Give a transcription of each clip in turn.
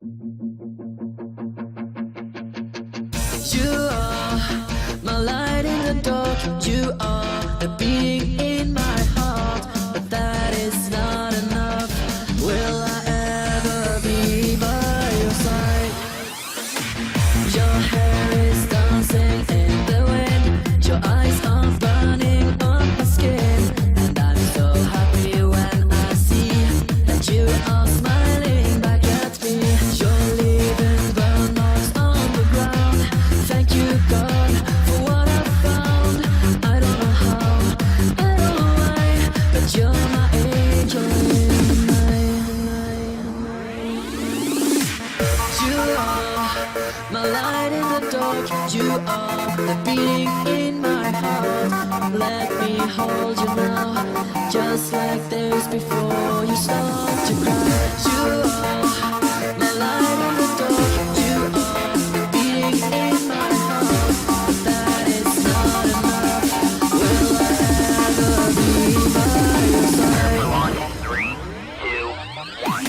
You are my light in the dark. You are the beating in my heart. But that is not enough. Will I ever be by your side? Your hair is dancing in the wind. Your eyes are burning on my skin. And I'm so happy when I see that you are smiling back at me. You're leaving burn marks on the ground. Thank you, God, for what I found. I don't know how, I don't know why, but you're my angel in the night. You are my light in the dark. You are the beating in my heart. Let me hold you now, just like this before you start to cry. You are my light in the dark. You are the beating in my heart. But that is not enough. Will I ever be by your side? On 3, 2, 1.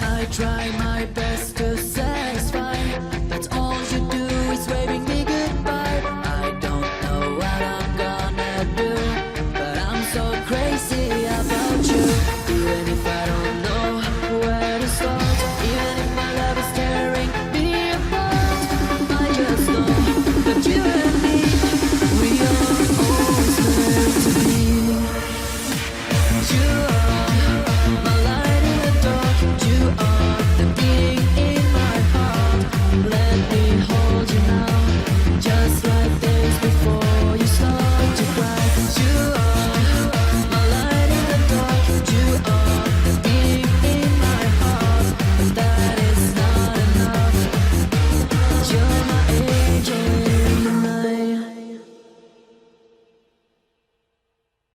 I try my best to satisfy, but all you do is waving me goodbye. I don't know what I'm gonna do, but I'm so crazy about you. Even if I don't know where to start, even if my love is tearing me apart, I just know that you and me, we are always meant to be. You